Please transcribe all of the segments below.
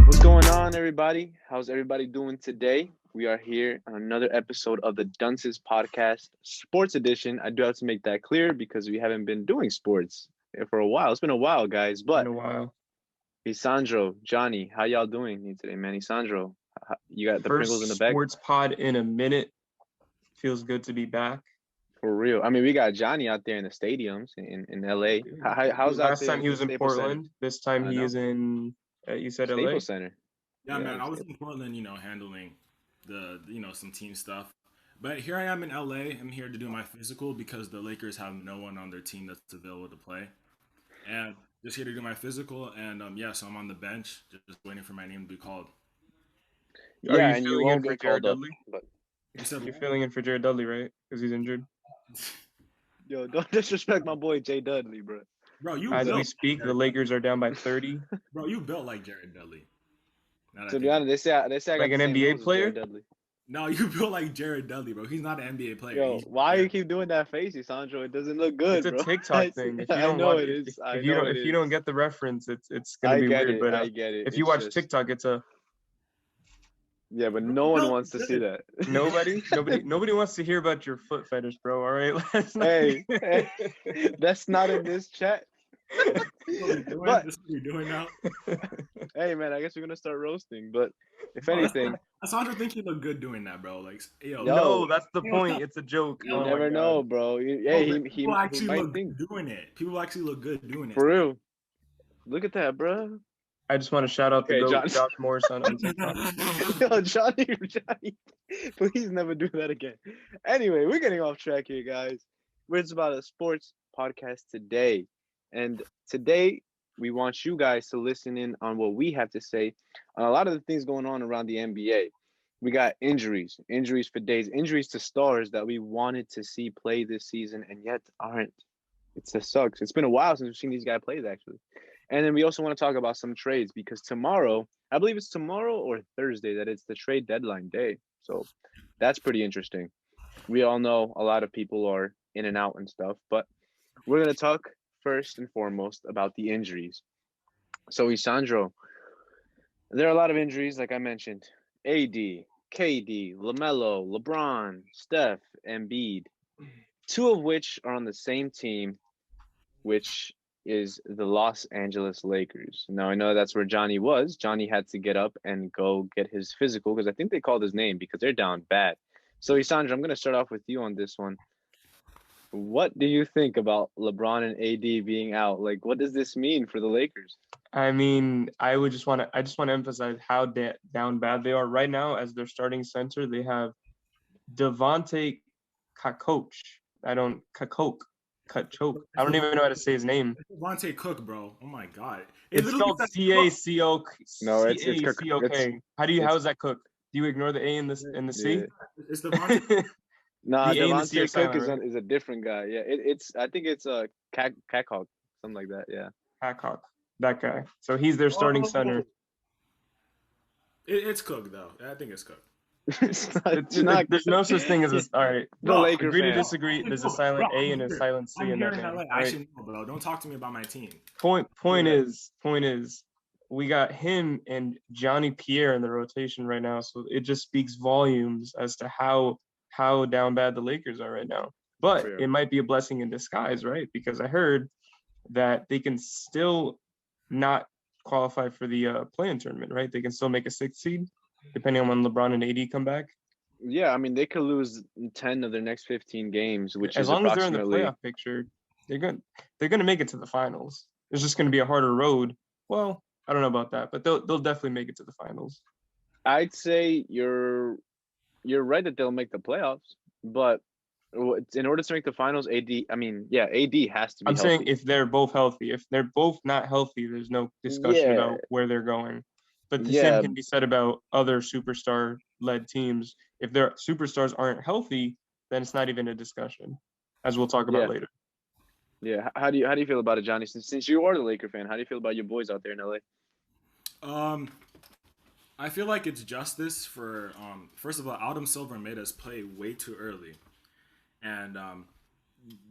What's going on, everybody? How's everybody doing today? We are here on another episode of the Dunces Podcast, Sports Edition. I do have to make that clear because we haven't been doing sports for a while. It's been a while, guys. But In a while. Isandro, Johnny, how y'all doing today, man? Isandro, you got the Pringles in First the bag? sports pod in a minute. Feels good to be back. For real. I mean, we got Johnny out there in the stadiums in LA. How's that? Last time he was in Portland. This time he is in, you said LA? Staples Center. Yeah, man, I was in Portland, handling some team stuff. But here I am in LA. I'm here to do my physical because the Lakers have no one on their team that's available to play. And just here to do my physical. And, so I'm on the bench, just waiting for my name to be called. Are Yeah, you and you filling won't in for get Jared called up. Dudley? But You're filling in for Jared Dudley, right? Because he's injured. yo, don't disrespect my boy Jay Dudley, bro. Bro, As we speak, the Lakers are down by 30. Bro, you built like Jared Dudley. To be honest, they say I got Like an the same NBA nose as player? Jared Dudley. No, you built like Jared Dudley, bro. He's not an NBA player. Yo, why you keep doing that face, Sandro? It doesn't look good, It's a bro. TikTok thing. If you I don't know want, it is. if you don't get the reference, it's gonna I be get weird. it. But I get it. if you It's watch just- TikTok, it's a yeah, but no one wants to see that. nobody wants to hear about your foot fetish, bro. All right, let's not- Hey, that's not in this chat. But This is what you're doing now. hey, man, I guess we're gonna start roasting. But if anything, Sandra think you look good doing that, bro. Like, yo, No, that's the point. It's a joke. you Oh my never God. know, bro. He people actually might look think good doing it. People actually look good doing it. for real. Look at that, bro. I just want to shout out the Okay, GOAT, John. Josh Morris on TikTok. Yo, Johnny, please never do that again. Anyway, we're getting off track here, guys. We're just about a sports podcast today. And today, we want you guys to listen in on what we have to say on a lot of the things going on around the NBA. We got injuries for days, injuries to stars that we wanted to see play this season and yet aren't. It just sucks. It's been a while since we've seen these guys play, actually. And then we also want to talk about some trades because tomorrow, I believe it's tomorrow or Thursday, that it's the trade deadline day. So that's pretty interesting. We all know a lot of people are in and out and stuff, but we're going to talk first and foremost about the injuries. So, Isandro, there are a lot of injuries, like I mentioned. AD, KD, LaMelo, LeBron, Steph, Embiid, two of which are on the same team, which is the Los Angeles Lakers. Now, I know that's where Johnny was. Johnny had to get up and go get his physical because I think they called his name because they're down bad. So, Isandro, I'm going to start off with you on this one. What do you think about LeBron and AD being out? Like, what does this mean for the Lakers? I mean, I just want to emphasize how down bad they are right now. As their starting center, they have Devontae Kakoch. Kakoch. I don't even know how to say his name. Devontae Cook, bro. Oh my God. It's spelled C-A-C-O. No, it's C-A-C-O-K. How is that Cook? Do you ignore the A and the C? Yeah. It's Devontae. Nah, The A and the C are Devontae Cook silent, right? is a different guy. Yeah, I think it's a Kakoch, something like that. Yeah. Hackcock. That guy. So he's their starting center. It's Cook though. I think it's Cook. It's not. There's no such thing as a. All right. The Laker Agree to fan. disagree. There's a silent A and a silent C I'm in here that in name. LA. Right? Actually, no, bro. Don't talk to me about my team. Point is, we got him and Johnny Pierre in the rotation right now. So it just speaks volumes as to how down bad the Lakers are right now. But Fair. it might be a blessing in disguise, right? Because I heard that they can still not qualify for the play-in tournament, right? They can still make a 6th seed, depending on when LeBron and AD come back. Yeah, I mean they could lose 10 of their next 15 games, which As is long as they're in the approximately. playoff picture, they're gonna make it to the finals. It's just gonna be a harder road. Well, I don't know about that, but they'll definitely make it to the finals. I'd say you're right that they'll make the playoffs, but in order to make the finals, AD has to be I'm healthy. saying if they're both healthy. If they're both not healthy, there's no discussion Yeah. about where they're going. But the Yeah. same can be said about other superstar-led teams. If their superstars aren't healthy, then it's not even a discussion, as we'll talk about Yeah. later. Yeah, how do you feel about it, Johnny? Since you are the Laker fan, how do you feel about your boys out there in LA? I feel like it's justice for first of all, Adam Silver made us play way too early, and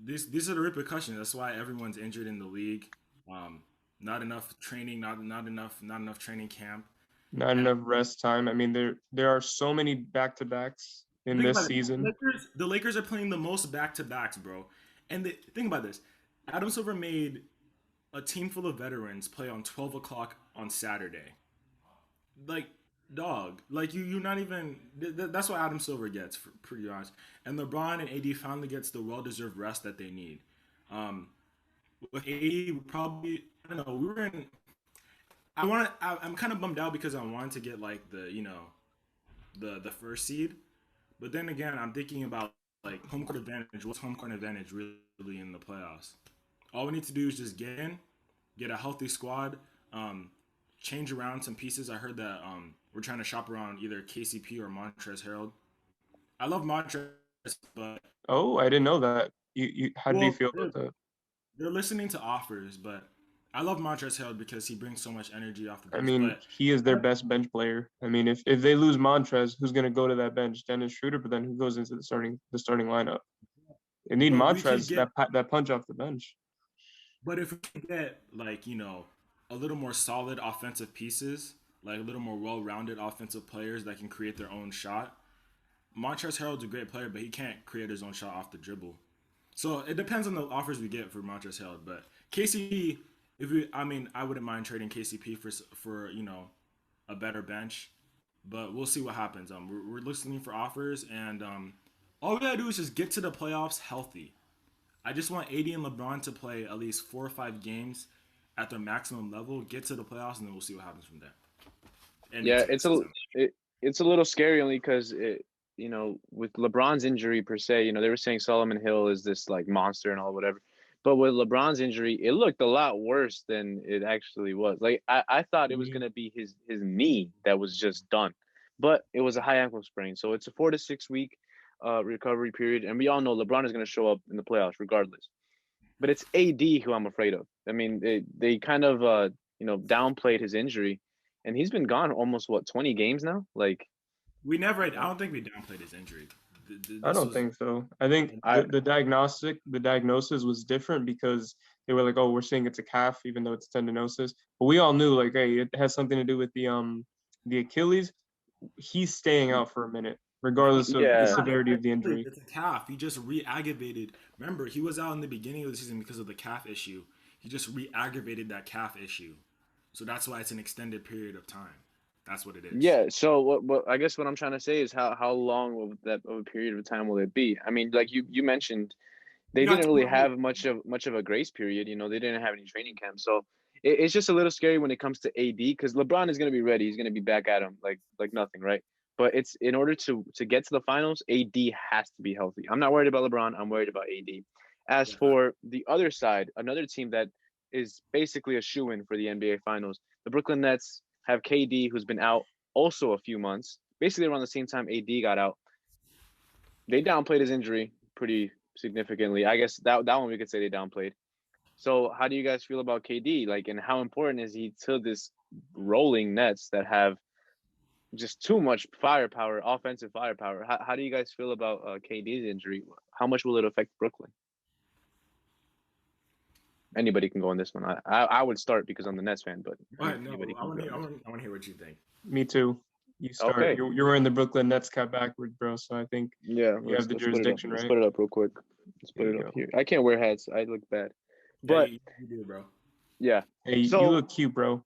these are the repercussions. That's why everyone's injured in the league. Um, not enough training, not enough training camp. Not And enough rest time. I mean, there are so many back-to-backs in think this about it. season. The Lakers are playing the most back to backs, bro. And think about this. Adam Silver made a team full of veterans play on 12 o'clock on Saturday. Like, dog, like you're not even. That's what Adam Silver gets, for pretty honest. And LeBron and AD finally gets the well deserved rest that they need. Um, with AD, we probably I don't know. We were in. I'm kind of bummed out because I wanted to get like the first seed, but then again, I'm thinking about like home court advantage. What's home court advantage really in the playoffs? All we need to do is just get in, get a healthy squad, um, change around some pieces. I heard that we're trying to shop around either KCP or Montrezl Harrell. I love Montrezl, but Oh, I didn't know that. How do you well, feel about that? they're listening to offers. But I love Montrezl Harrell because he brings so much energy off the I bench. mean, But he is their best bench player. I mean, if they lose Montrez, who's going to go to that bench? Dennis Schroeder, but then who goes into the starting lineup? They need but we could Montrez, get that punch off the bench. But if we get like a little more solid offensive pieces, like a little more well-rounded offensive players that can create their own shot, Montrezl Harrell's a great player, but he can't create his own shot off the dribble. So it depends on the offers we get for Montrezl Harrell. But KCP, I wouldn't mind trading KCP for a better bench, but we'll see what happens. We're listening for offers, and all we gotta do is just get to the playoffs healthy. I just want AD and LeBron to play at least 4 or 5 games at their maximum level, get to the playoffs, and then we'll see what happens from there. And Yeah, into the season. it's a little scary only because with LeBron's injury per se, they were saying Solomon Hill is this like monster and all whatever. But with LeBron's injury, it looked a lot worse than it actually was. Like I thought it was Yeah. gonna be his knee that was just done. But it was a high ankle sprain. So it's a 4 to 6 week recovery period. And we all know LeBron is gonna show up in the playoffs regardless. But it's AD who I'm afraid of. I mean, they kind of downplayed his injury, and he's been gone almost 20 games now. Like I don't think we downplayed his injury. I This don't was think so. I think I the diagnosis was different because they were like, oh, we're saying it's a calf, even though it's tendinosis. But we all knew, like, hey, it has something to do with the Achilles. He's staying out for a minute, no, regardless of the yeah severity of the injury. it's a calf. He just re-aggravated. Remember, he was out in the beginning of the season because of the calf issue. He just re-aggravated that calf issue, so that's why it's an extended period of time. That's what it is. yeah. So what I guess what I'm trying to say is how long of a period of time will it be? I mean, like you mentioned, We they got didn't really 2 more weeks. have much of a grace period. They didn't have any training camp, so it's just a little scary when it comes to AD because LeBron is going to be ready. He's going to be back at him like nothing, right? But it's in order to get to the finals, AD has to be healthy. I'm not worried about LeBron. I'm worried about AD. As Yeah, for the other side, another team that is basically a shoe-in for the NBA Finals, the Brooklyn Nets have KD, who's been out also a few months, basically around the same time AD got out. They downplayed his injury pretty significantly. I guess that one we could say they downplayed. So how do you guys feel about KD? Like, and how important is he to this rolling Nets that have just too much firepower, offensive firepower? How do you guys feel about KD's injury? How much will it affect Brooklyn? Anybody can go on this one. I would start because I'm the Nets fan, but but no, anybody I can want go to on this. I want to hear what you think. Me too. You One. start. Okay, You're wearing the Brooklyn Nets cap backwards, bro. So I think yeah, you have the let's put it up. jurisdiction, Let's right? put it up real quick. Let's There put you it up go. here. I can't wear hats. I look bad. Yeah, But you do, bro. yeah. Hey, you So look cute, bro.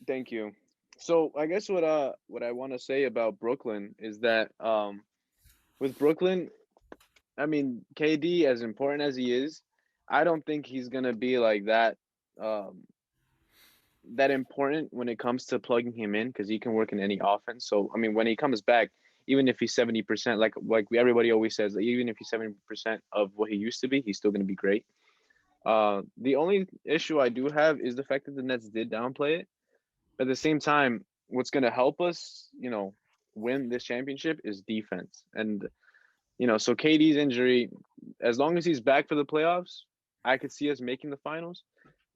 thank you. So I guess what I want to say about Brooklyn is that with Brooklyn, I mean KD, as important as he is, I don't think he's gonna be like um that important when it comes to plugging him in because he can work in any offense. So I mean when he comes back, even if he's 70%, like everybody always says, like, even if he's 70% of what he used to be, he's still gonna be great. The only issue I do have is the fact that the Nets did downplay it. At the same time, what's going to help us, win this championship is defense. And, so KD's injury, as long as he's back for the playoffs, I could see us making the finals.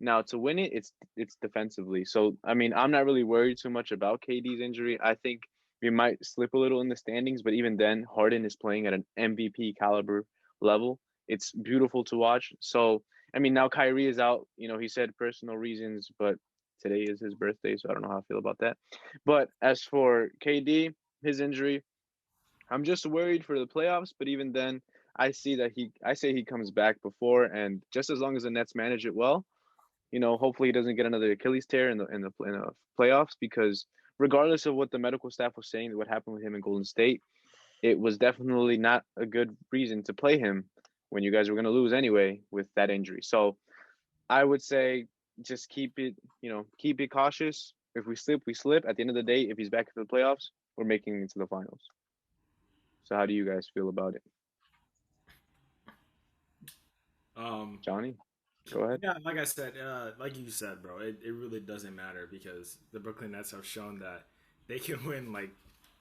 Now to win it, it's defensively. So I mean, I'm not really worried too much about KD's injury. I think we might slip a little in the standings, but even then, Harden is playing at an MVP caliber level. It's beautiful to watch. So I mean, now Kyrie is out. He said personal reasons, but today is his birthday, so I don't know how I feel about that. But as for KD, his injury, I'm just worried for the playoffs. But even then, I say he comes back before, and just as long as the Nets manage it well, hopefully he doesn't get another Achilles tear in the playoffs, because regardless of what the medical staff was saying, what happened with him in Golden State, it was definitely not a good reason to play him when you guys were going to lose anyway with that injury. So I would say just keep it cautious. If we slip, we slip. At the end of the day, if he's back into the playoffs, we're making it to the finals. So how do you guys feel about it? Johnny, go ahead. Yeah, like I said, like you said, bro, it really doesn't matter because the Brooklyn Nets have shown that they can win like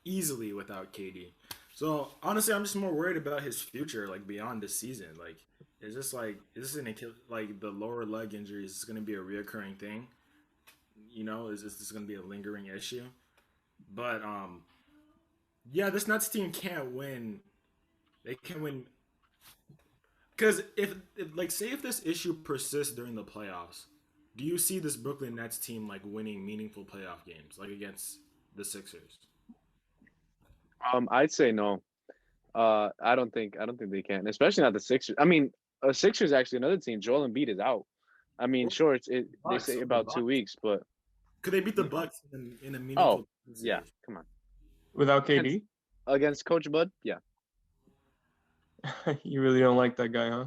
easily without KD. So honestly, I'm just more worried about his future, like beyond this season. Like, it's just like is this like the lower leg injury is going to be a reoccurring thing? Is this going to be a lingering issue? But yeah, this Nets team can't win. They can win because if this issue persists during the playoffs, do you see this Brooklyn Nets team like winning meaningful playoff games like against the Sixers? I'd say no. I don't think they can, especially not the Sixers. I mean, Sixers actually another team. Joel Embiid is out. I mean, sure, they say about 2 weeks, but Could they beat the Bucks in a oh meaningful yeah, series? come on. Without Against, KD, against Coach Bud, yeah. you really don't like that guy, huh?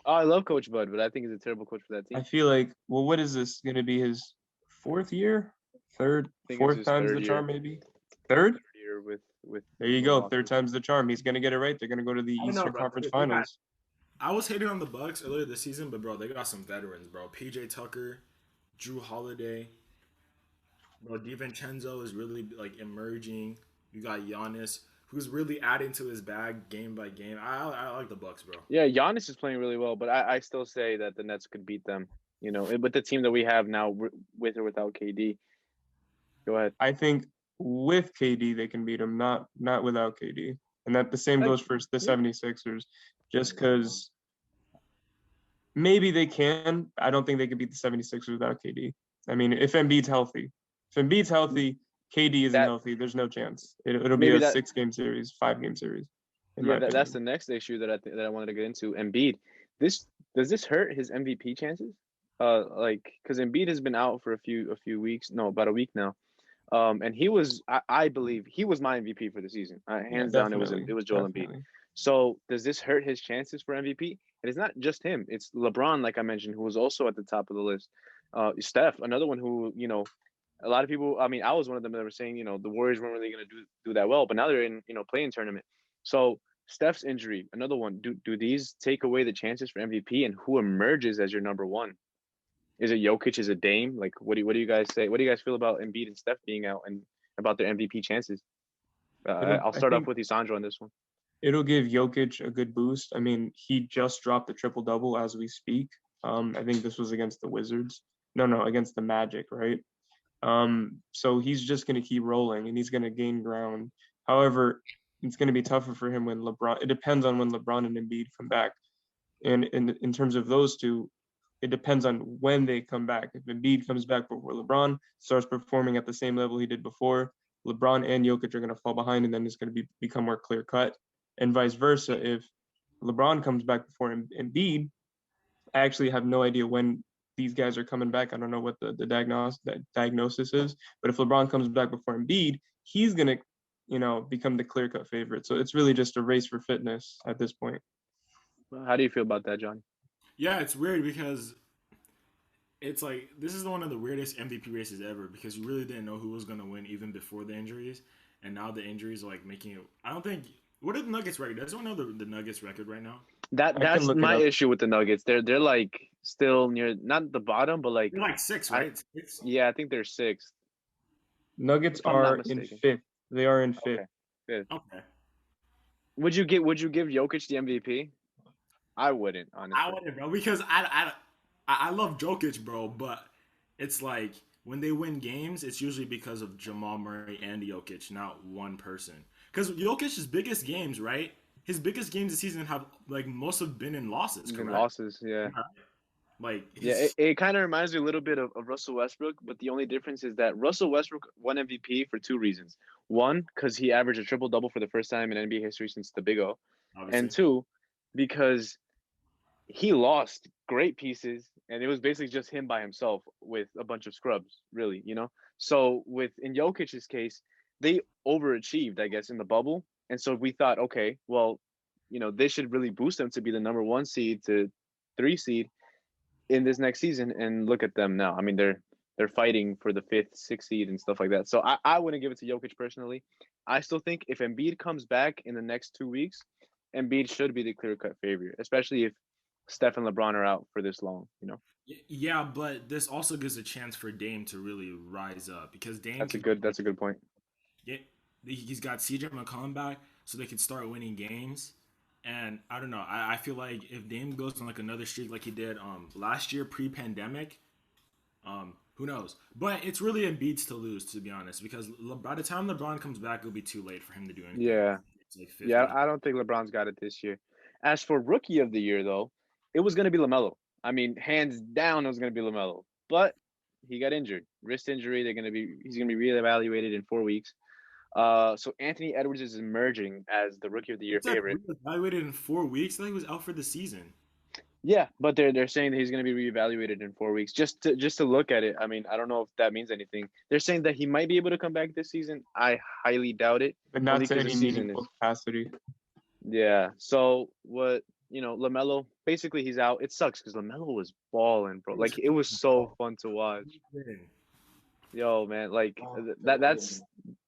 Oh, I love Coach Bud, but I think he's a terrible coach for that I team. feel like, well, what is this going to be his fourth year? Third, I think it's fourth his time's third the year. charm, maybe? Third? Third year with There you no go. losses. Third time's the charm. He's going to get it right. They're going to go to the I don't know, Eastern bro. Conference They got- Finals. I was hating on the Bucks earlier this season, but bro, they got some veterans, bro. PJ Tucker, Drew Holiday, bro. DiVincenzo is really like emerging. You got Giannis, who's really adding to his bag game by game. I like the Bucks, bro. Yeah, Giannis is playing really well, but I still say that the Nets could beat them. With the team that we have now, with or without KD. Go ahead. I think with KD, they can beat him, not without KD. And that the same goes for the 76ers, just because maybe they can. I don't think they could beat the 76ers without KD. I mean, if Embiid's healthy. If Embiid's healthy, KD isn't healthy, there's no chance. It'll be Maybe a that- 6-game series, 5-game series. Yeah, that's the next issue that I wanted to get into. Embiid, does this hurt his MVP chances? Because Embiid has been out for a few weeks, no, about a week now. And I believe he was my MVP for the season. Hands down, it was Joel Embiid. So does this hurt his chances for MVP? And it's not just him; it's LeBron, like I mentioned, who was also at the top of the list. Steph, another one who a lot of people. I mean, I was one of them that were saying the Warriors weren't really going to do that well, but now they're in playing tournament. So Steph's injury, another one. Do these take away the chances for MVP, and who emerges as your number one? Is it Jokic? Is it Dame? Like, what do you guys say? What do you guys feel about Embiid and Steph being out and about their MVP chances? I'll start off with Isandro on this one. It'll give Jokic a good boost. I mean, he just dropped the triple-double as we speak. I think this was against the Wizards. No, against the Magic, right? So he's just going to keep rolling, and he's going to gain ground. However, it's going to be tougher for him when LeBron – it depends on when LeBron and Embiid come back. And in terms of those two, it depends on when they come back. If Embiid comes back before LeBron starts performing at the same level he did before, LeBron and Jokic are going to fall behind, and then it's going to become more clear-cut. And vice versa, if LeBron comes back before Embiid, I actually have no idea when these guys are coming back. I don't know what the diagnosis is, but if LeBron comes back before Embiid, he's going to, become the clear-cut favorite. So it's really just a race for fitness at this point. How do you feel about that, Johnny? Yeah, it's weird because it's like this is one of the weirdest MVP races ever because you really didn't know who was going to win even before the injuries, and now the injuries are like making it. I don't think. What are the Nuggets record? Does anyone know the Nuggets record right now? That's my issue with the Nuggets. They're like still near not the bottom, but like they're like 6, right? 6? Yeah, I think they're 6th. Nuggets are in 5th. They are in 5th. Okay. Would you give Jokic the MVP? I wouldn't, honestly. I wouldn't, bro, because I love Jokic, bro, but it's like when they win games, it's usually because of Jamal Murray and Jokic, not one person. Because Jokic's biggest games, right? his biggest games this season have like most have been in losses, Even correct? losses, yeah. Yeah. Like Yeah, it kind of reminds me a little bit of Russell Westbrook, but the only difference is that Russell Westbrook won MVP for two reasons. One, because he averaged a triple double for the first time in NBA history since the Big O, and obviously. two, because he lost great pieces, and it was basically just him by himself with a bunch of scrubs, really, you know. So with in Jokic's case, they overachieved, I guess, in the bubble, and so we thought, okay, well, they should really boost them to be the number one seed to three seed in this next season, and look at them now. I mean, they're fighting for the fifth, sixth seed and stuff like that. So I wouldn't give it to Jokic personally. I still think if Embiid comes back in the next 2 weeks, Embiid should be the clear cut favorite, especially if Steph and LeBron are out for this long. Yeah, but this also gives a chance for Dame to really rise up because Dame That's a can good that's a good point. get he's got CJ McCollum back, so they can start winning games. And I don't know. I feel like if Dame goes on like another streak like he did last year pre-pandemic, who knows? But it's really Embiid's to lose, to be honest, because by the time LeBron comes back, it'll be too late for him to do anything. Yeah. It's like Yeah, 50. I don't think LeBron's got it this year. As for rookie of the year, though, it was going to be LaMelo. I mean, hands down, it was going to be LaMelo. But he got injured, wrist injury. He's going to be reevaluated in 4 weeks. So Anthony Edwards is emerging as the rookie of the year It's like favorite. evaluated in 4 weeks. I think he was out for the season. Yeah, but they're saying that he's going to be reevaluated in 4 weeks just to look at it. I mean, I don't know if that means anything. They're saying that he might be able to come back this season. I highly doubt it. but not only to 'cause any the season meaningful is. capacity. Yeah. So LaMelo, basically he's out. It sucks because LaMelo was balling, bro. Like it was so fun to watch. Yo, man, like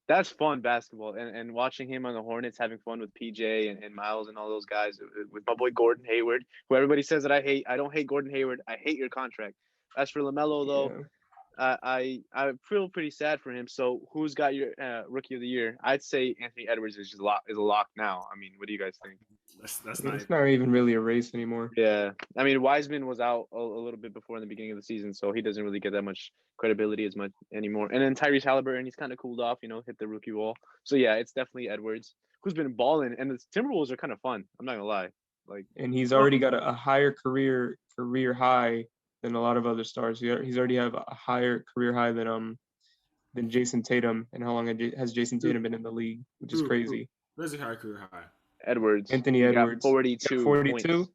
that's fun basketball, and watching him on the Hornets having fun with PJ and Miles and all those guys, with my boy Gordon Hayward, who everybody says that I hate. I don't hate Gordon Hayward. I hate your contract. As for LaMelo, though, Yeah. I feel pretty sad for him. So who's got your rookie of the year? I'd say Anthony Edwards is a lock now. I mean, what do you guys think? That's not. It's not even really a race anymore. Yeah, I mean Wiseman was out a little bit before in the beginning of the season, so he doesn't really get that much credibility as much anymore. And then Tyrese Halliburton, he's kind of cooled off, hit the rookie wall. So yeah, it's definitely Edwards who's been balling, and the Timberwolves are kind of fun. I'm not gonna lie, like And he's already got a higher career high than a lot of other stars. He's already have a higher career high than Jason Tatum. And how long has Jason Tatum been in the league? Which is crazy. There's a high career high. Edwards. Anthony he Edwards. Got 42. 42. Points.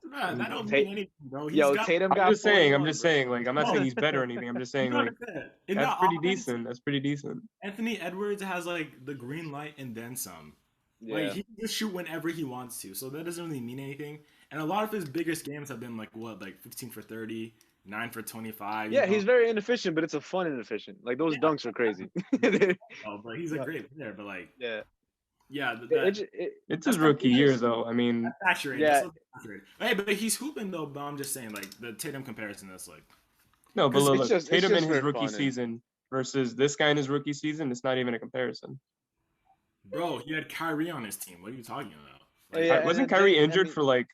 Man, that don't mean anything, bro. Tatum got. I'm just saying. 41, Like, I'm not saying he's better or anything. I'm just saying, like, that's pretty decent. That's pretty decent. Anthony Edwards has like the green light and then some. Yeah. Like he can just shoot whenever he wants to, so that doesn't really mean anything. And a lot of his biggest games have been like 15 for 30, 9 for 25. Yeah, he's very inefficient, but it's a fun inefficient. Like those dunks are crazy. Oh, but he's a great player. But like, yeah. It's his rookie year, though. I mean, accurate. Yeah. Hey, but he's hooping though. But I'm just saying, like the Tatum comparison, that's like. no, but look, it's Tatum just in his for rookie fun season versus this guy in his rookie season, it's not even a comparison. Bro, he had Kyrie on his team. What are you talking about? Yeah, Wasn't and then Kyrie injured for like?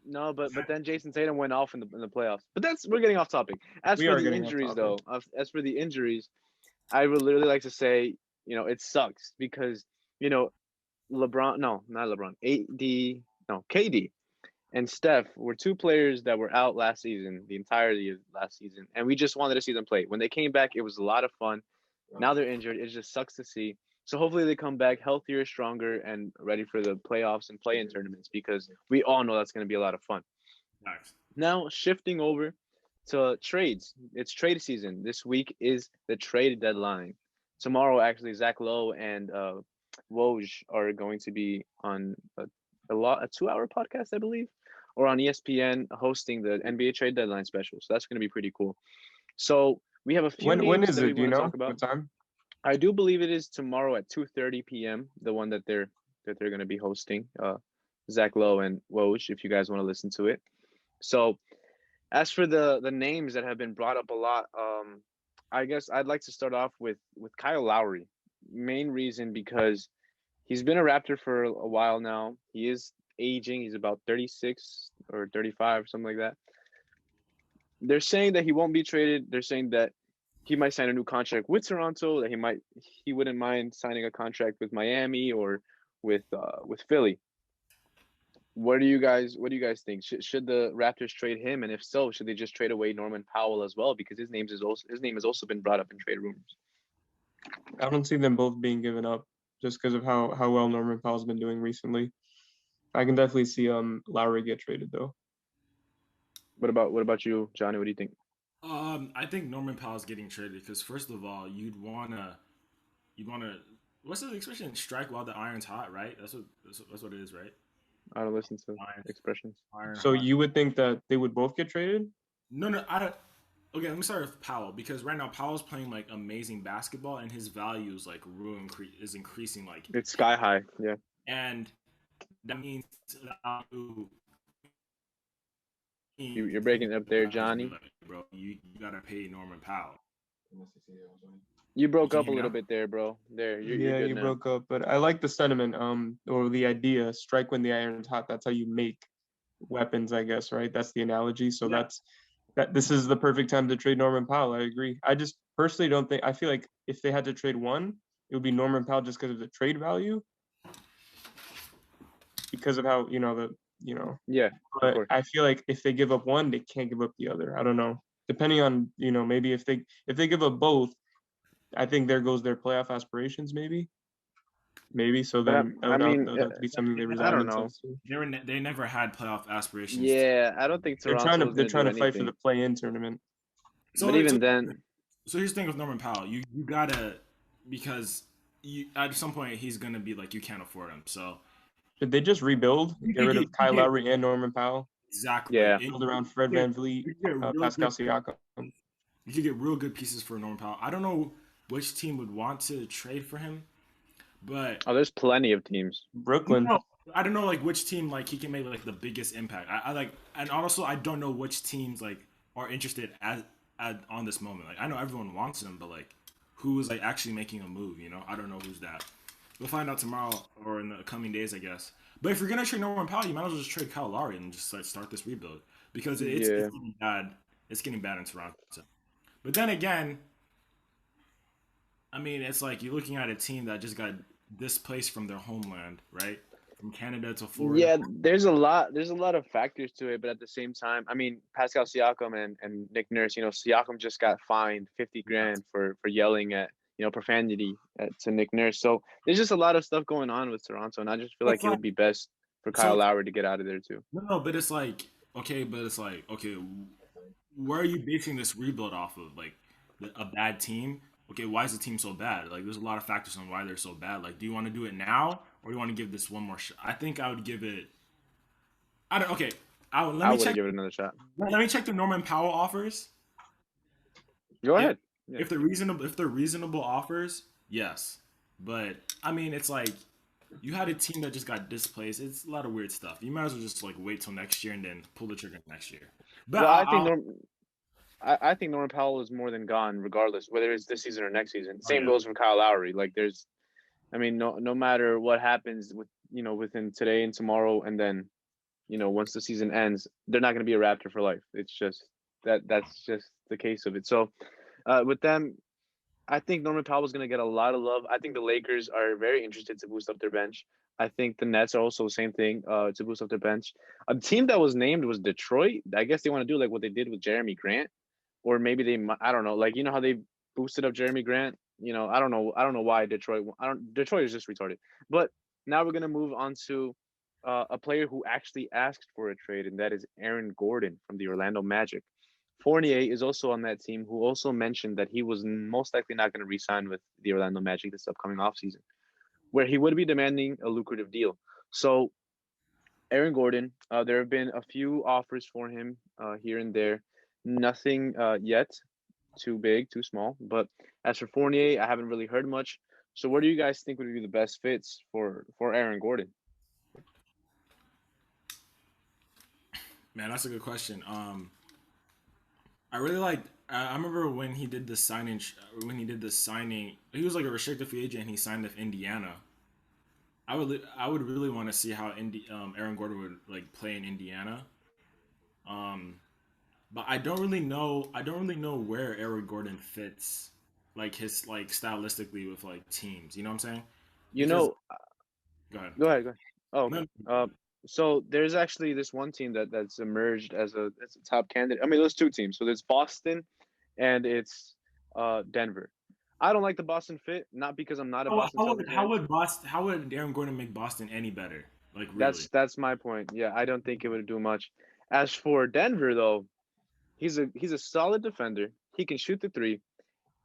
No, but then Jason Tatum went off in the playoffs. But we're getting off topic. As We for are the getting off injuries, topic. though, I would literally like to say, it sucks because LeBron, no, not LeBron, KD and Steph were two players that were out last season, the entirety of last season, and we just wanted to see them play. When they came back, it was a lot of fun. Now they're injured. It just sucks to see. So hopefully they come back healthier, stronger, and ready for the playoffs and play-in tournaments because we all know that's going to be a lot of fun. Nice. Now shifting over to trades. It's trade season. This week is the trade deadline. Tomorrow, actually, Zach Lowe and Woj are going to be on a 2-hour podcast, I believe, or on ESPN hosting the NBA trade deadline special. So that's going to be pretty cool. So we have a few When names is that we it? Do you want to know talk about. what time? I do believe it is tomorrow at 2:30 p.m. The one that they're going to be hosting, Zach Lowe and Woj, if you guys want to listen to it. So, as for the names that have been brought up a lot, I guess I'd like to start off with Kyle Lowry. Main reason because he's been a Raptor for a while now. He is aging. He's about 36 or 35, something like that. They're saying that he won't be traded. They're saying that he might sign a new contract with Toronto, that he wouldn't mind signing a contract with Miami or with Philly. What do you guys think? Should the Raptors trade him, and if so, should they just trade away Norman Powell as well because his name has also been brought up in trade rumors. I don't see them both being given up just because of how well Norman Powell's been doing recently. I can definitely see Lowry get traded though. What about you, Johnny? What do you think? I think Norman Powell's getting traded because first of all, you'd wanna, what's the expression? Strike while the iron's hot, right? That's what it is, right? I don't listen to Iron, expressions. iron So hot. you would think that they would both get traded? No, no, I don't. Okay, let me start with Powell because right now Powell's playing like amazing basketball and his value is like is increasing like, It's sky high. Yeah. and that means that You're breaking up there, Johnny. like, bro, you gotta pay Norman Powell. You You broke can up hear a me little now? bit there, bro. There, you're Yeah, good you now. broke up, but I like the sentiment, or the idea, strike when the iron's hot. That's how you make weapons, I guess, right? That's the analogy. So Yeah. that this is the perfect time to trade Norman Powell. I agree. I just personally don't think I feel like if they had to trade one, it would be Norman Powell just because of the trade value, because of how, Yeah, of but course. I feel like if they give up one, they can't give up the other. I don't know. Depending on, maybe if they give up both, I think there goes their playoff aspirations, maybe. Maybe so But then I that mean, would have to be something they I resign don't know. themselves to. They never had playoff aspirations. Yeah, I don't think They're trying Toronto to was they're gonna trying do to fight for anything. the play-in tournament. So, But so even then, so here's the thing with Norman Powell. You gotta, because at some point he's gonna be like, you can't afford him. So Should they just rebuild, you get can rid get, of Kyle Lowry and Norman Powell, exactly yeah, build around Fred you VanVleet, you get real Pascal good. Siakam? You could get real good pieces for Norman Powell. I don't know which team would want to trade for him, but oh, there's plenty of teams. Brooklyn. no, I don't know like which team like he can make like the biggest impact. I like, and also I don't know which teams like are interested at on this moment. Like I know everyone wants him, but like who is like actually making a move? I don't know who's that. We'll find out tomorrow or in the coming days, I guess. But if you're gonna trade Norman Powell, you might as well just trade Kyle Lowry and just like start this rebuild because it's Yeah, getting bad. It's getting bad in Toronto. But then again, I mean, it's like you're looking at a team that just got displaced from their homeland, right? From Canada to Florida. yeah. There's a lot of factors to it, but at the same time, I mean, Pascal Siakam and Nick Nurse. Siakam just got fined 50 Yeah. grand for yelling at profanity to Nick Nurse. So there's just a lot of stuff going on with Toronto, and I just feel It's like it like would be best for Kyle so. Lowry to get out of there too. No, but it's like okay, but it's like okay, where are you basing this rebuild off of? Like a bad team? Okay, why is the team so bad? Like, there's a lot of factors on why they're so bad. Like, do you want to do it now or do you want to give this one more shot? I think I would give it. I don't. Okay, let I me wouldn't check. give it another shot. Let me check the Norman Powell offers. Go If ahead. Yeah. if they're reasonable offers, yes. But I mean, it's like you had a team that just got displaced. It's a lot of weird stuff. You might as well just like wait till next year and then pull the trigger next year. But Well, I think Norman Powell is more than gone, regardless whether it's this season or next season. oh Same yeah. goes for Kyle Lowry. Like I mean, no matter what happens within today and tomorrow, and then once the season ends, they're not going to be a Raptor for life. It's just that's just the case of it. So with them, I think Norman Powell is going to get a lot of love. I think the Lakers are very interested to boost up their bench. I think the Nets are also the same thing to boost up their bench. A team that was named was Detroit. I guess they want to do like what they did with Jeremy Grant, or maybe I don't know, like how they boosted up Jeremy Grant. I don't know why Detroit. Detroit is just retarded. But now we're gonna move on to a player who actually asked for a trade, and that is Aaron Gordon from the Orlando Magic. Fournier is also on that team, who also mentioned that he was most likely not going to re-sign with the Orlando Magic this upcoming offseason, where he would be demanding a lucrative deal. So Aaron Gordon, there have been a few offers for him here and there. Nothing yet too big, too small. But as for Fournier, I haven't really heard much. So what do you guys think would be the best fits for Aaron Gordon? Man, that's a good question. I really like. I remember when he did the signing. When he did the signing, he was like a restricted free agent. And he signed with Indiana. I would really want to see how Aaron Gordon would like play in Indiana. Um, but I don't really know. I don't really know where Aaron Gordon fits, like his like stylistically with like teams. You know what I'm saying? You Because know, go ahead. go ahead. Go ahead. Oh, okay. No, So there's actually this one team that's emerged as a top candidate. I mean, there's two teams. So there's Boston and it's Denver. I don't like the Boston fit, not because I'm not a Boston Celtics fan. How would Aaron Gordon make Boston any better? Like really? That's my point. Yeah, I don't think it would do much. As for Denver though, he's a solid defender. He can shoot the three,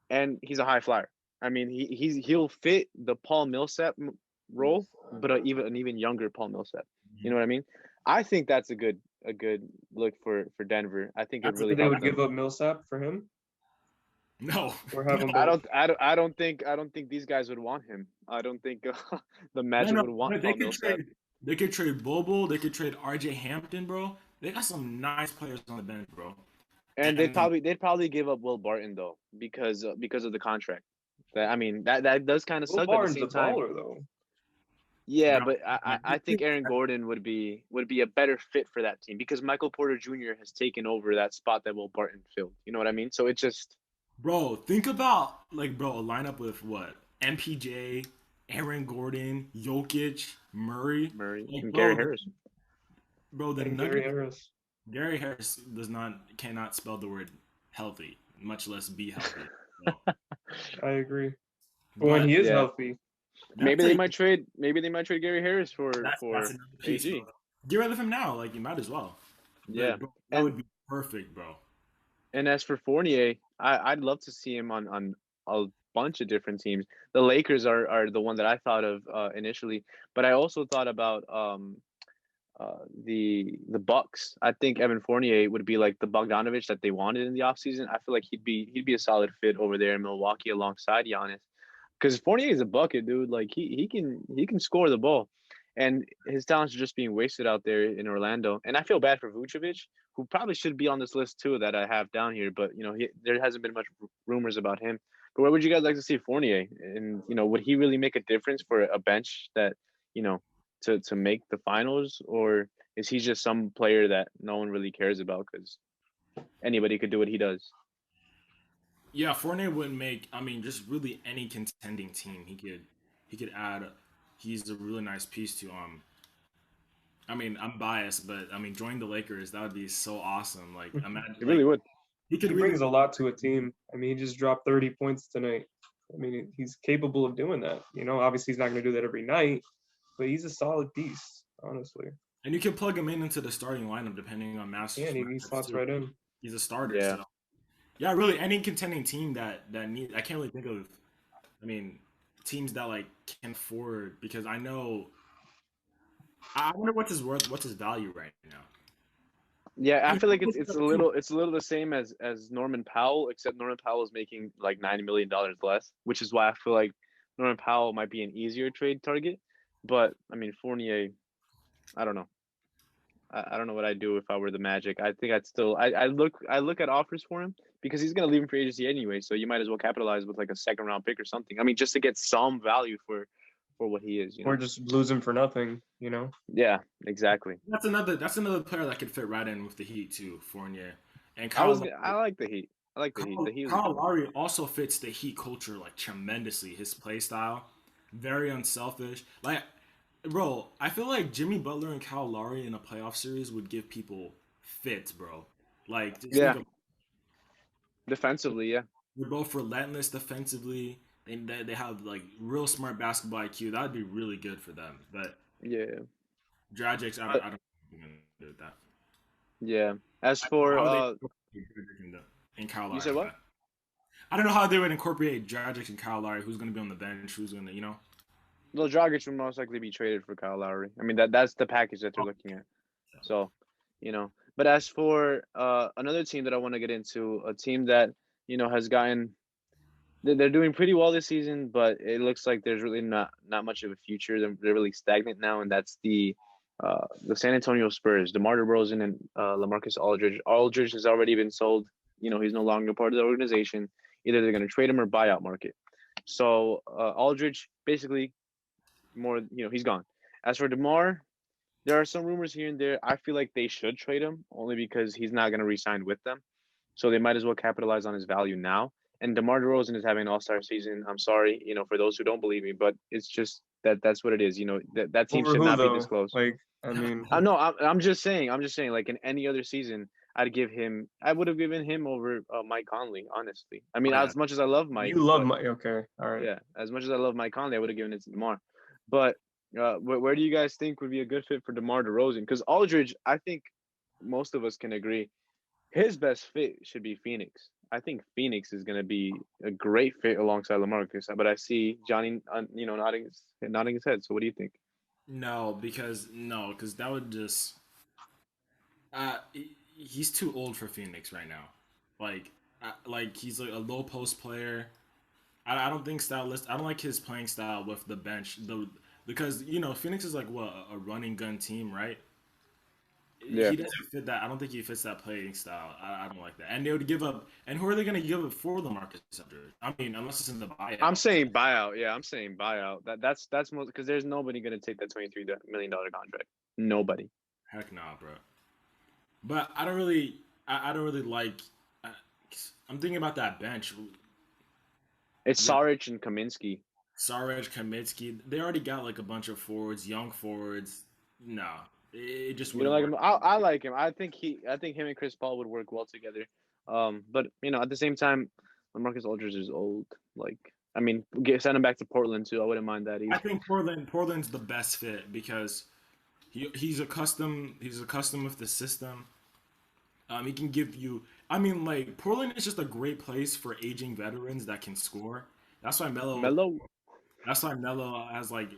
and he's a high flyer. I mean, he'll fit the Paul Millsap role, but an even younger Paul Millsap. You know what I mean? I think that's a good look for Denver. I think it That's really But they helped would them. give up Millsap for him no, or have him no, both. I don't think these guys would want him. I don't think the no, Magic no. would want But they Paul could Millsap. trade. They could trade Bobo. They could trade R.J. Hampton, bro. They got some nice players on the bench, bro. And And they'd probably give up Will Barton though because of the contract. I mean that does kind of Will suck, but at the Barnes a same time, baller though. yeah. bro, But I think Aaron man, Gordon would be a better fit for that team because Michael Porter Jr. has taken over that spot that Will Barton filled. You know what I mean? So it just bro, think about like bro a lineup with what MPJ, Aaron Gordon, Jokic, Murray. Murray Like and Gary bro, Harris. the And Gary Nuggets. Harris. Gary Harris cannot spell the word healthy, much less be healthy. So, I agree. But when but he is Yeah, healthy, that's a maybe they might trade Gary Harris that's for another piece, bro. AG. Get rid of him now, like you might as well. Yeah, Bro, that and would be perfect, bro. and as for Fournier, I'd love to see him on a bunch of different teams. The Lakers are the one that I thought of initially, but I also thought about the Bucks. I think Evan Fournier would be like the Bogdanovich that they wanted in the offseason. I feel like he'd be a solid fit over there in Milwaukee alongside Giannis. Because Fournier is a bucket, dude. Like he can score the ball, and his talents are just being wasted out there in Orlando. And I feel bad for Vucevic, who probably should be on this list too that I have down here. But there hasn't been much rumors about him. But where would you guys like to see Fournier? And would he really make a difference for a bench that you know to make the finals, or is he just some player that no one really cares about because anybody could do what he does? Yeah, Fournier would make. I mean, just really any contending team he could add. He's a really nice piece to. I mean, I'm biased, but I mean, joining the Lakers that would be so awesome. Like, imagine It like really would. he could he really. brings a lot to a team. I mean, he just dropped 30 points tonight. I mean, he's capable of doing that. Obviously he's not going to do that every night, but he's a solid piece, honestly. And you can plug him in into the starting lineup depending on Yeah, and he matchups slots too. right in. He's a starter, Yeah. so yeah, really any contending team that need. I can't really think of. I mean, teams that like can afford because I know. I wonder what's his worth. What's his value right now? Yeah, I And feel like it's a little the same as Norman Powell, except Norman Powell is making like $90 million less, which is why I feel like Norman Powell might be an easier trade target. But I mean Fournier, I don't know. I don't know what I'd do if I were the Magic. I think I'd still I look at offers for him because he's gonna leave him for agency anyway. So you might as well capitalize with like a second round pick or something. I mean, just to get some value for what he is. Or just lose him for nothing. Yeah, exactly. That's another player that could fit right in with the Heat too, Fournier. And Kyle I like the Heat. I like the Heat. The Heat is a Kyle good one. Lowry also fits the Heat culture like tremendously. His play style, very unselfish. Like, bro, I feel like Jimmy Butler and Kyle Lowry in a playoff series would give people fits, bro. Like, just think Yeah, of defensively, yeah. they're both relentless defensively. And they have like real smart basketball IQ. That would be really good for them. But Yeah. Dragic, But I don't think they're gonna do that. yeah. As I don't know for how they incorporate Dragic and Kyle you Lowry said like what? that. I don't know how they would incorporate Dragic and Kyle Lowry. Who's going to be on the bench? Who's going to, Well, Dragic would most likely be traded for Kyle Lowry. I mean that's the package that they're looking at. So, But as for another team that I want to get into, a team that has gotten they're doing pretty well this season, but it looks like there's really not much of a future. They're really stagnant now, and that's the San Antonio Spurs. DeMar DeRozan and LaMarcus Aldridge. Aldridge has already been sold. He's no longer part of the organization. Either they're going to trade him or buyout market. So Aldridge basically he's gone. As for DeMar, there are some rumors here and there. I feel like they should trade him only because he's not going to re-sign with them. So they might as well capitalize on his value now. And DeMar DeRozan is having an all-star season. I'm sorry, for those who don't believe me, but it's just That's what it is. You know, that team Over should who not be though? disclosed. Like, I mean, No, I'm just saying. I'm just saying. Like in any other season, I would have given him over Mike Conley. Honestly, I mean, Oh, yeah. as much as I love Mike, you love but my okay, all right. yeah, as much as I love Mike Conley, I would have given it to DeMar. But where do you guys think would be a good fit for DeMar DeRozan? Because Aldridge, I think most of us can agree, his best fit should be Phoenix. I think Phoenix is going to be a great fit alongside LaMarcus. But I see Johnny, nodding his head. So what do you think? No, because that would just he's too old for Phoenix right now. Like he's like a low post player. I don't think stylist. I don't like his playing style with the bench. Because Phoenix is like what a running gun team, right? Yeah, He doesn't fit that. I don't think he fits that playing style. I don't like that. And they would give up. And who are they going to give up for LaMarcus Aldridge? I mean, unless it's in the buyout. I'm saying buyout. Yeah, I'm saying buyout. That's most because there's nobody going to take that $23 million contract. Nobody. Heck nah, bro. But I don't really. I don't really like. I'm thinking about that bench. It's Saric and Kaminsky. Saraj, Kaminsky, they already got like a bunch of forwards, young forwards. No, it just You don't wouldn't like work. him? I like him. I think him and Chris Paul would work well together. But at the same time, LaMarcus Aldridge is old. Like, I mean, send him back to Portland too. I wouldn't mind that I either. think Portland's the best fit because he's accustomed with the system. He can give you. I mean, like Portland is just a great place for aging veterans that can score. That's why Melo. Melo, That's why Melo has like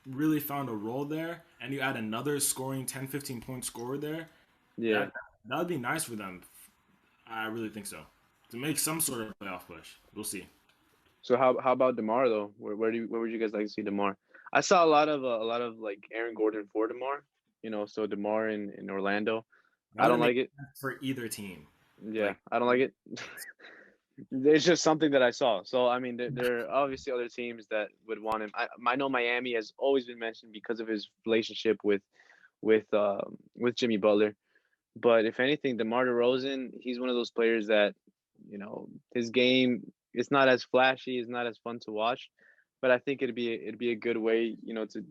really found a role there, and you add another scoring 10, 15 point scorer there. yeah. That would be nice for them. I really think so. To make some sort of playoff push. We'll see. So how about DeMar though? Where would you guys like to see DeMar? I saw a lot of like Aaron Gordon for DeMar. So DeMar in Orlando. That I don't wouldn't make like it. sense for either team. Yeah, Like, I don't like it. It's just something that I saw. So I mean, there are obviously other teams that would want him. I know Miami has always been mentioned because of his relationship with Jimmy Butler. But if anything, DeMar DeRozan, he's one of those players that, his game it's not as flashy, it's not as fun to watch. But I think it'd be a good way, to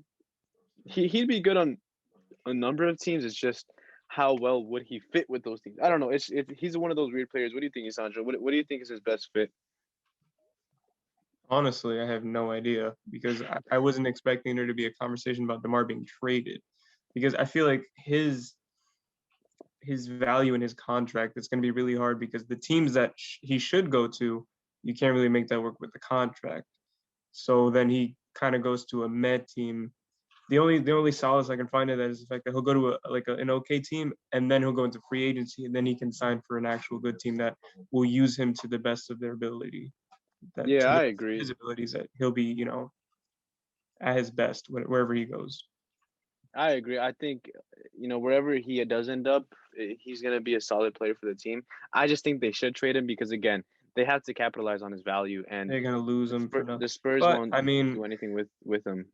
he'd be good on a number of teams. It's just how well would he fit with those teams? I don't know. He's one of those weird players. What do you think, Isandro? What do you think is his best fit? Honestly, I have no idea because I wasn't expecting there to be a conversation about DeMar being traded because I feel like his value in his contract it's going to be really hard because the teams that he should go to, you can't really make that work with the contract. So then he kind of goes to a med team. The only solace I can find in that is the fact that he'll go to an okay team and then he'll go into free agency and then he can sign for an actual good team that will use him to the best of their ability. That Yeah, to I the best of agree. his abilities that he'll be at his best wherever he goes. I agree. I think, wherever he does end up, he's going to be a solid player for the team. I just think they should trade him because, again, they have to capitalize on his value, and They're gonna lose him for The nothing. Spurs But won't I mean, do anything with him.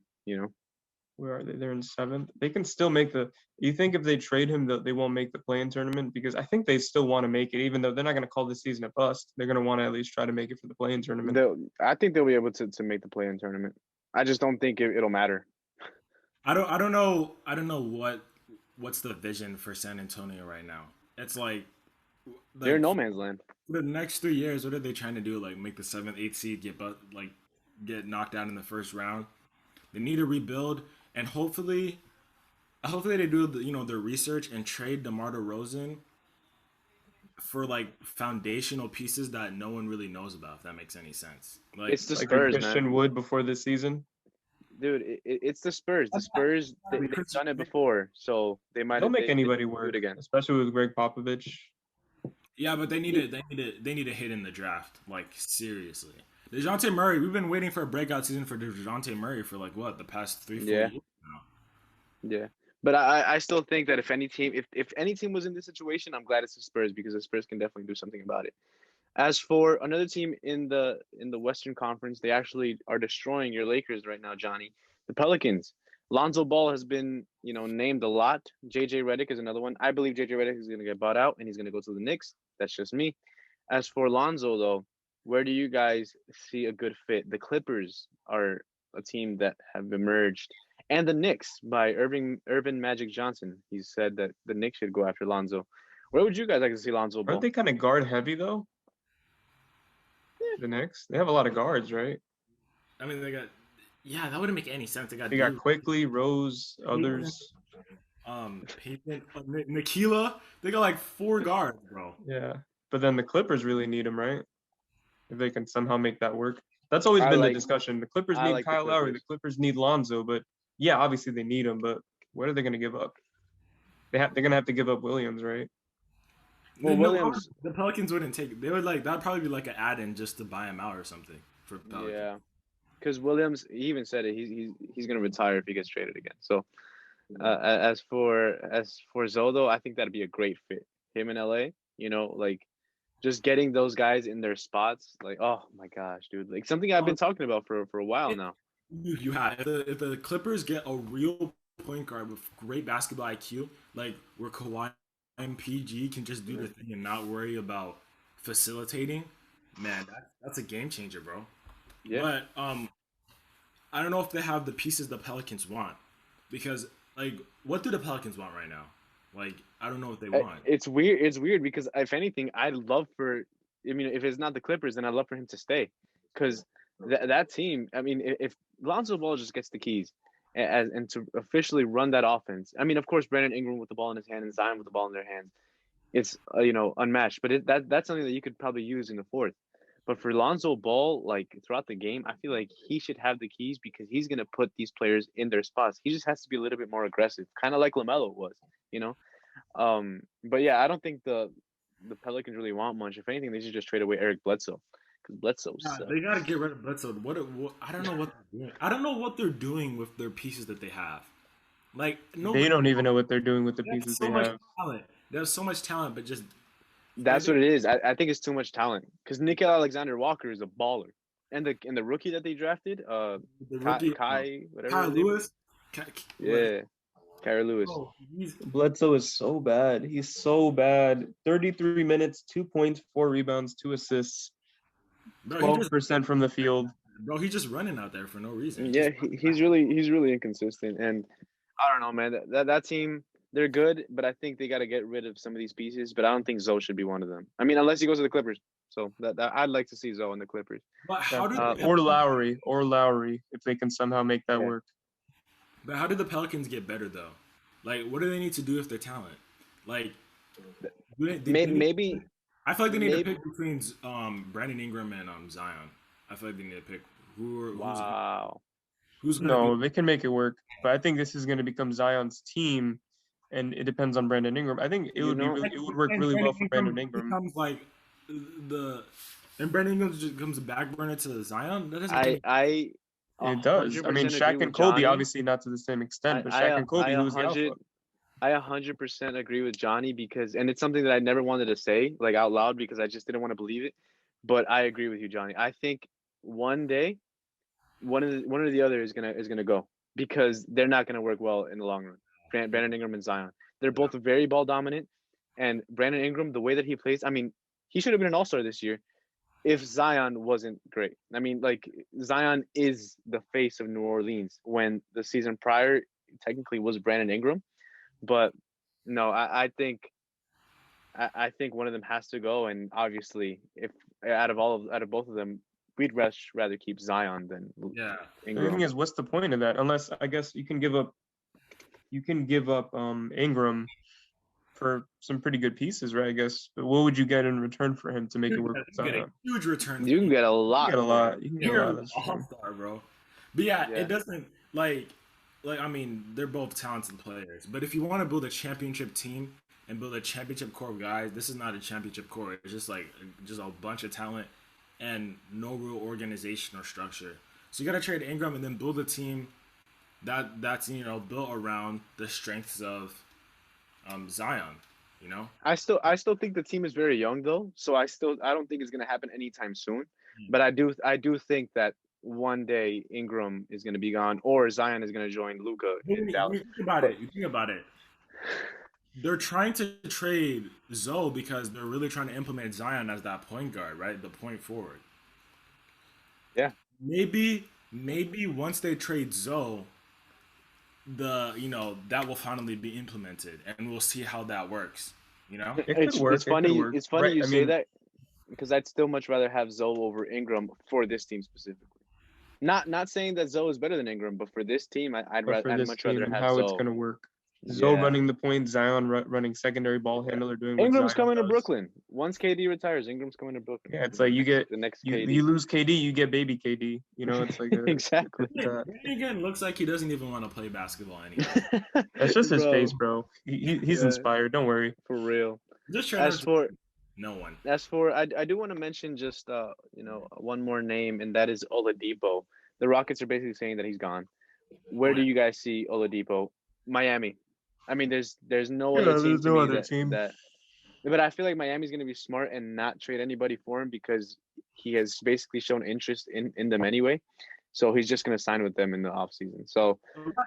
where are they? They're in seventh. They can still make the. You think if they trade him, they won't make the play-in tournament? Because I think they still want to make it, even though they're not going to call this season a bust. They're going to want to at least try to make it for the play-in tournament. I think they'll be able to make the play-in tournament. I just don't think it'll matter. I don't know what's the vision for San Antonio right now. It's They're in no for man's land. the next 3 years, what are they trying to do? Like make the 7th, 8th seed, get knocked out in the first round. They need to rebuild, and hopefully they do their research and trade DeMar DeRozan for like foundational pieces that no one really knows about. If that makes any sense. It's the Like Spurs, Christian man. Wood before this season. Dude, it's the Spurs. The Spurs, they've done it before, so they might They'll make they anybody do work, it again. especially with Greg Popovich. Yeah, but they need a hit in the draft. Like seriously, DeJounte Murray. We've been waiting for a breakout season for DeJounte Murray for the past 3-4 Yeah. years now. Yeah. But I still think that if any team was in this situation, I'm glad it's the Spurs because the Spurs can definitely do something about it. As for another team in the Western Conference, they actually are destroying your Lakers right now, Johnny. The Pelicans. Lonzo Ball has been, named a lot. JJ Redick is another one. I believe JJ Redick is going to get bought out and he's going to go to the Knicks. That's just me. As for Lonzo, though, where do you guys see a good fit? The Clippers are a team that have emerged, and the Knicks by Irvin Magic Johnson. He said that the Knicks should go after Lonzo. Where would you guys like to see Lonzo Aren't ball? they kind of guard heavy though? The Knicks, they have a lot of guards, right? I mean, they got. Yeah, that wouldn't make any sense. They got. They got Quickly, Rose, others. Payton, Nikila. They got like 4 guards, bro. Yeah, but then the Clippers really need him, right? If they can somehow make that work. That's always been the discussion. The Clippers I need like the Kyle Lowry. The Clippers. Clippers need Lonzo. But yeah, obviously they need him. But what are they going to give up? They're going to have to give up Williams, right? Well, Williams. The Pelicans wouldn't take. They would like that'd probably be like an add-in just to buy him out or something for Pelicans. Yeah, because Williams, he even said it. He's gonna retire if he gets traded again. So, as for Zodo, I think that'd be a great fit. Him in LA, you know, like just getting those guys in their spots. Like, oh my gosh, dude, like something I've been talking about for a while now. You have if the Clippers get a real point guard with great basketball IQ, like where Kawhi and PG can just do the thing and not worry about facilitating, man, that's a game changer, bro. Yeah. But I don't know if they have the pieces the Pelicans want, because like, what do the Pelicans want right now? Like, I don't know what they want. It's weird. It's weird because if anything, I'd love for. I mean, if it's not the Clippers, then I'd love for him to stay, because that team. I mean, if Lonzo Ball just gets the keys, and to officially run that offense. I mean, of course, Brandon Ingram with the ball in his hand and Zion with the ball in their hands, it's unmatched. But that's something that you could probably use in the fourth. But for Lonzo Ball, like throughout the game, I feel like he should have the keys because he's gonna put these players in their spots. He just has to be a little bit more aggressive, kind of like LaMelo was, you know. But yeah, I don't think the Pelicans really want much. If anything, they should just trade away Eric Bledsoe because Bledsoe sucks. They gotta get rid of Bledsoe. What I don't know what they're doing. I don't know what they're doing with their pieces that they have. Like they don't even know what they're doing with the pieces they have. Talent. There's so much talent, but just that's what it is. I think it's too much talent because Nickel Alexander-Walker is a baller, and the rookie that they drafted, the rookie, Kyle Lewis. Yeah. Kyra Lewis. Oh, Bledsoe is so bad. He's so bad. 33 minutes, 2 points, 4 rebounds, 2 assists, 12% from the field. Bro, he's just running out there for no reason. Yeah, he's really inconsistent, and I don't know, man. That team, they're good, but I think they got to get rid of some of these pieces. But I don't think Zoe should be one of them. I mean, unless he goes to the Clippers. So that I'd like to see Zoe in the Clippers. But how or Lowry, if they can somehow make that work. But how did the Pelicans get better though? Like, what do they need to do if they're talent? Like, maybe. I feel like they need to pick between Brandon Ingram and Zion. I feel like they need to pick who's they can make it work. But I think this is going to become Zion's team, and it depends on Brandon Ingram. I think it would work really well for Brandon Ingram. Becomes like and Brandon Ingram just becomes a back burner to Zion. That doesn't it does. I mean, Shaq and Kobe, obviously not to the same extent, but Shaq and Kobe, who's the alpha? I 100% agree with Johnny and it's something that I never wanted to say like out loud because I just didn't want to believe it. But I agree with you, Johnny. I think one day, one or the other is gonna go because they're not gonna work well in the long run. Brandon Ingram and Zion, they're both very ball dominant, and Brandon Ingram, the way that he plays, I mean, he should have been an all-star this year. If Zion wasn't great. I mean, like, Zion is the face of New Orleans when the season prior technically was Brandon Ingram. But no, I think one of them has to go. And obviously, if out of both of them, we'd rather keep Zion than Ingram. The thing is, what's the point of that? Unless, I guess, you can give up Ingram for some pretty good pieces, right? I guess. But what would you get in return for him to make it work? You get a huge return. You can get a lot. You can get a lot. All-star, bro. But it doesn't like I mean, they're both talented players. But if you want to build a championship team and build a championship core of guys, this is not a championship core. It's just a bunch of talent and no real organization or structure. So you got to trade Ingram and then build a team that's built around the strengths of Zion, you know. I still think the team is very young though, so I don't think it's gonna happen anytime soon. But I do think that one day Ingram is gonna be gone or Zion is gonna join Luka in Dallas. You think about it. They're trying to trade Zoe because they're really trying to implement Zion as that point guard, right? The point forward. Yeah. Maybe maybe once they trade Zoe, that will finally be implemented, and we'll see how that works. You know, It could work. It's It could funny. work. It's funny Right. you I say mean, that because I'd still much rather have Zoe over Ingram for this team specifically. Not saying that Zoe is better than Ingram, but for this team, but for I'd this much rather team and have how it's Zoe. gonna work. Zoe Yeah. running the point, Zion running secondary ball handler, doing what Ingram's Zion coming to does. Brooklyn. Once KD retires, Ingram's coming to Brooklyn. Yeah, it's like you get the next you KD. lose KD, you get baby KD. You know, it's like Exactly. Again, looks like he doesn't even want to play basketball anymore. That's just his Bro, face, bro. He's Yeah. inspired. Don't worry. for real. Just As for no one. I do want to mention just one more name, and that is Oladipo. The Rockets are basically saying that he's gone. Where do you guys see Oladipo? Miami. I mean, there's no other team there's to no me other team. but I feel like Miami's going to be smart and not trade anybody for him because he has basically shown interest in them anyway. So he's just going to sign with them in the offseason. So,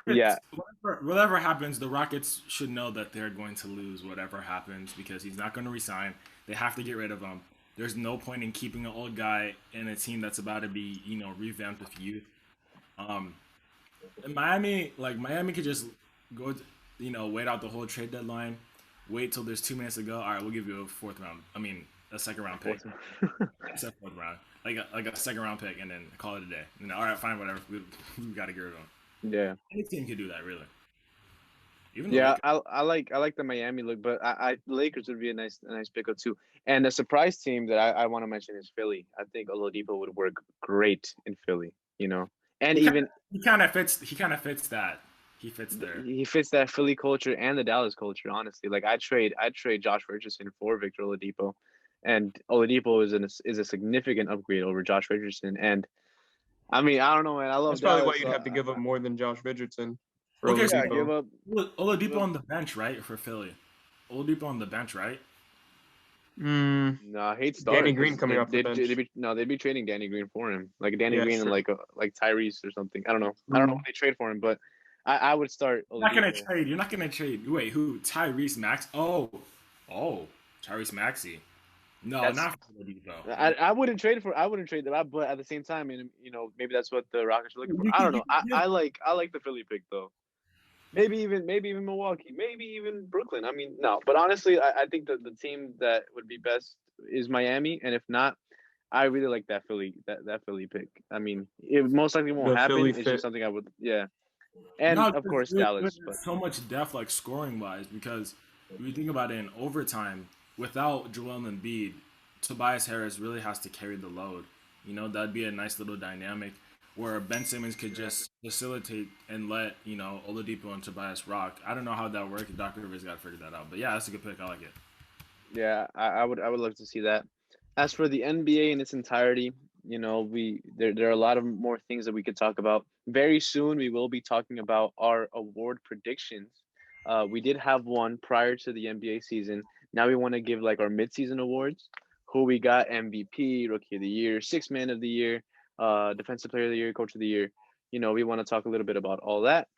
yeah. Whatever happens, the Rockets should know that they're going to lose whatever happens because he's not going to resign. They have to get rid of him. There's no point in keeping an old guy in a team that's about to be, revamped with youth. Miami could just go, wait out the whole trade deadline, wait till there's 2 minutes to go. All right, we'll give you a second round pick. It's a fourth round, like a second round pick, and then call it a day. All right, fine, whatever. We got to get rid of him. Yeah. Any team could do that, really. I like the Miami look, but I Lakers would be a nice pickup too. And a surprise team that I want to mention is Philly. I think Oladipo would work great in Philly, And he kind of fits that. He fits there. He fits that Philly culture and the Dallas culture, honestly. Like I'd trade Josh Richardson for Victor Oladipo. And Oladipo is a significant upgrade over Josh Richardson. And I mean, I don't know, man. I love That's probably Dallas, why you'd have to give up more than Josh Richardson. Okay, so give up Oladipo on the bench, right, for Philly. Oladipo on the bench, right? No, I hate starting. Danny Green coming off the bench. They'd be trading Danny Green for him, like Danny Green and like Tyrese or something. I don't know. I don't know what they trade for him, but I would start. You're not gonna trade. You're not gonna trade. Wait, who? Tyrese Max? Oh, Tyrese Maxey. No, not for Oladipo. I wouldn't trade that, but at the same time, and maybe that's what the Rockets are looking for. I don't know. I like the Philly pick though. Maybe even Milwaukee, maybe even Brooklyn. I mean, no, but honestly, I think that the team that would be best is Miami, and if not, I really like that Philly pick. I mean, it most likely won't happen. It's just something I would, and of course Dallas. But so much depth, like scoring wise, because when you think about it in overtime, without Joel Embiid, Tobias Harris really has to carry the load. That'd be a nice little dynamic where Ben Simmons could just facilitate and let, Oladipo and Tobias rock. I don't know how that works. Dr. Rivers got to figure that out. But yeah, that's a good pick. I like it. Yeah, I would love to see that. As for the NBA in its entirety, there are a lot of more things that we could talk about. Very soon we will be talking about our award predictions. We did have one prior to the NBA season. Now we want to give like our midseason awards. Who we got: MVP, Rookie of the Year, Sixth Man of the Year, Defensive Player of the Year, Coach of the Year. We want to talk a little bit about all that.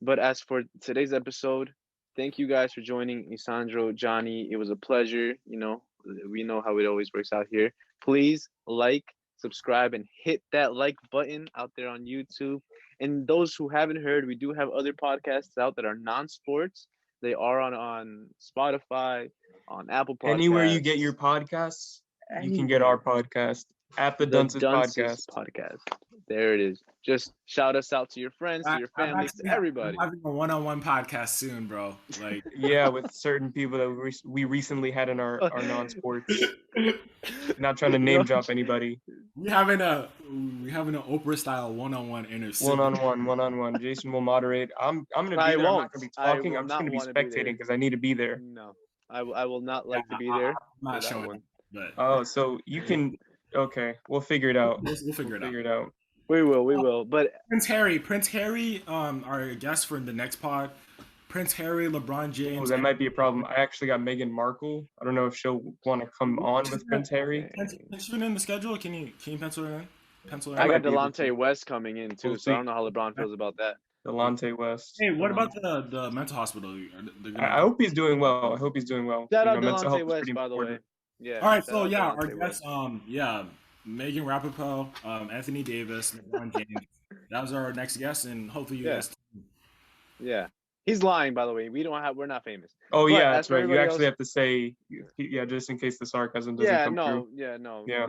But as for today's episode, thank you guys for joining, Isandro, Johnny. It was a pleasure. We know how it always works out here. Please like, subscribe, and hit that like button out there on YouTube. And those who haven't heard, we do have other podcasts out that are non-sports. They are on Spotify, on Apple Podcasts. Anywhere you get your podcasts, you can get our podcast at the Dunces Podcast. There it is. Just shout us out to your friends, to your families, to everybody. I'm having a one-on-one podcast soon, bro. Like, yeah, with certain people that we recently had in our non-sports. Not trying to name drop anybody. We having an Oprah style one-on-one interview. One-on-one. Jason will moderate. I'm gonna be there. I'm not gonna be talking. I'm just gonna be spectating because I need to be there. No, I will not like to be there. I'm not showing. But oh, so you can. Okay, we'll figure it out. We'll figure it out. We will. But Prince Harry, our guest for the next pod. Prince Harry, LeBron James. Oh, that might be a problem. I actually got Meghan Markle. I don't know if she'll want to come on with Prince Harry. Pencil in the schedule. Can you pencil it in? I got Delonte West coming in too, so I don't know how LeBron feels about that. Delonte West. Hey, what about the mental hospital? I hope he's doing well. Shout out Delonte West, by the way. Yeah. All right, so yeah, our guest, Megan Rapaport, Anthony Davis, LeBron James. That was our next guest, and hopefully you Yeah. guys. Yeah. He's lying, by the way. We're not famous. Oh But yeah, as that's for right. You everybody actually else- have to say, yeah, just in case the sarcasm doesn't Yeah, come no, through. yeah, no. Yeah.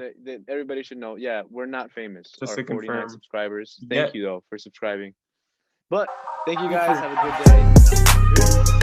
Everybody should know. Yeah, we're not famous. Just Our to 49 confirm. subscribers. Yeah. Thank you though for subscribing. But thank you guys. Have a good day.